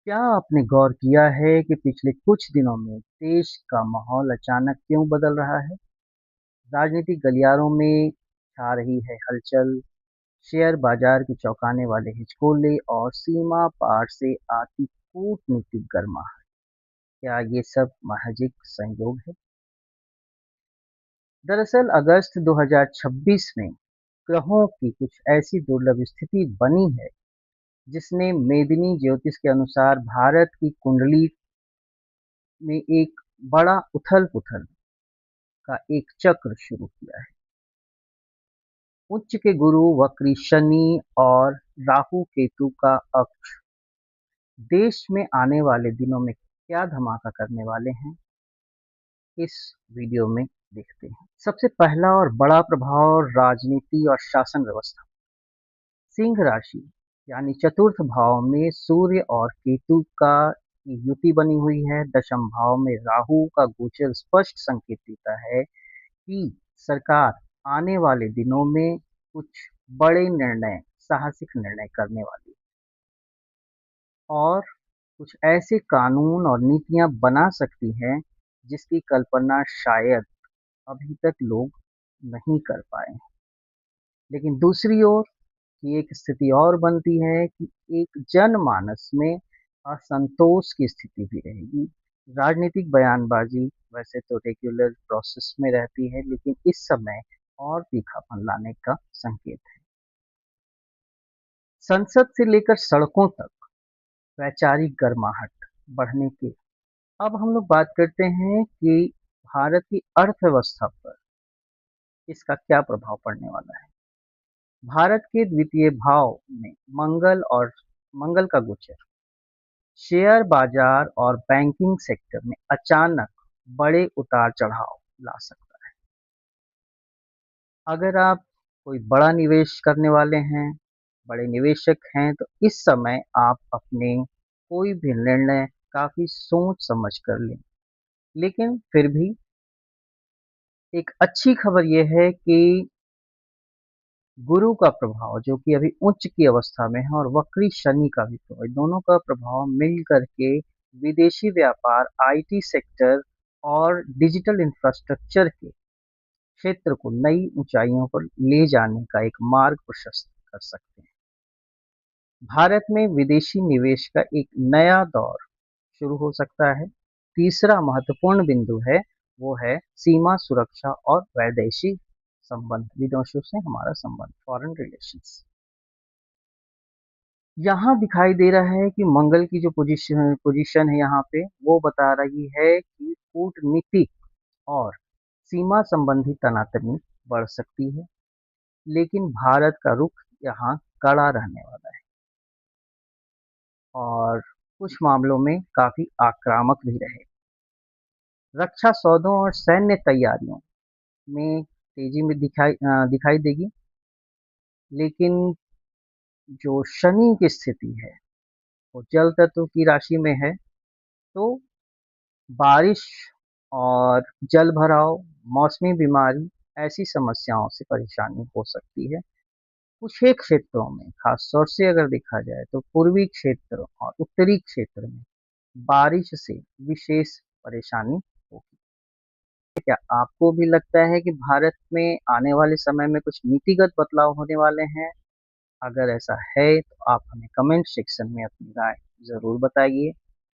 क्या आपने गौर किया है कि पिछले कुछ दिनों में देश का माहौल अचानक क्यों बदल रहा है? राजनीतिक गलियारों में छा रही है हलचल, शेयर बाजार के चौंकाने वाले हिचकोले और सीमा पार से आती कूटनीतिक गर्माहट। क्या ये सब महज एक संयोग है? दरअसल अगस्त 2026 में ग्रहों की कुछ ऐसी दुर्लभ स्थिति बनी है जिसने मेदिनी ज्योतिष के अनुसार भारत की कुंडली में एक बड़ा उथल-पुथल का एक चक्र शुरू किया है। उच्च के गुरु वक्री शनि और राहु केतु का अक्ष देश में आने वाले दिनों में क्या धमाका करने वाले हैं, इस वीडियो में देखते हैं। सबसे पहला और बड़ा प्रभाव राजनीति और शासन व्यवस्था। सिंह राशि यानी चतुर्थ भाव में सूर्य और केतु का युति बनी हुई है। दशम भाव में राहु का गोचर स्पष्ट संकेत देता है कि सरकार आने वाले दिनों में कुछ बड़े निर्णय, साहसिक निर्णय करने वाली है और कुछ ऐसे कानून और नीतियां बना सकती हैं जिसकी कल्पना शायद अभी तक लोग नहीं कर पाए हैं। लेकिन दूसरी ओर की एक स्थिति और बनती है कि एक जनमानस में असंतोष की स्थिति भी रहेगी। राजनीतिक बयानबाजी वैसे तो रेगुलर प्रोसेस में रहती है, लेकिन इस समय और तीखापन लाने का संकेत है। संसद से लेकर सड़कों तक वैचारिक गर्माहट बढ़ने की। अब हम लोग बात करते हैं कि भारत की अर्थव्यवस्था पर इसका क्या प्रभाव पड़ने वाला है। भारत के द्वितीय भाव में मंगल का गोचर शेयर बाजार और बैंकिंग सेक्टर में अचानक बड़े उतार चढ़ाव ला सकता है। अगर आप कोई बड़ा निवेश करने वाले हैं, बड़े निवेशक हैं, तो इस समय आप अपने कोई भी निर्णय काफी सोच समझ कर लें। लेकिन फिर भी एक अच्छी खबर यह है कि गुरु का प्रभाव जो कि अभी उच्च की अवस्था में है और वक्री शनि का भी प्रभाव, दोनों का प्रभाव मिल करके विदेशी व्यापार, आईटी सेक्टर और डिजिटल इंफ्रास्ट्रक्चर के क्षेत्र को नई ऊंचाइयों पर ले जाने का एक मार्ग प्रशस्त कर सकते हैं। भारत में विदेशी निवेश का एक नया दौर शुरू हो सकता है। तीसरा महत्वपूर्ण बिंदु है, वो है सीमा सुरक्षा और वैदेशिक संबंध, विदेशों से हमारा संबंध, फॉरेन रिलेशंस। यहाँ दिखाई दे रहा है कि मंगल की जो पोजीशन है यहाँ पे, वो बता रही है कि कूटनीतिक और सीमा संबंधी तनातनी बढ़ सकती है, लेकिन भारत का रुख यहाँ कड़ा रहने वाला है और कुछ मामलों में काफी आक्रामक भी रहे। रक्षा सौदों और सैन्य तैयारियों में तेजी में दिखाई देगी, लेकिन जो शनि की स्थिति है वो जल तत्व की राशि में है, तो बारिश और जल भराव, मौसमी बीमारी, ऐसी समस्याओं से परेशानी हो सकती है। कुछ एक क्षेत्रों में, खास तौर से अगर देखा जाए तो पूर्वी क्षेत्र और उत्तरी क्षेत्र में बारिश से विशेष परेशानी होगी। क्या आपको भी लगता है कि भारत में आने वाले समय में कुछ नीतिगत बदलाव होने वाले हैं? अगर ऐसा है तो आप हमें कमेंट सेक्शन में अपनी राय ज़रूर बताइए।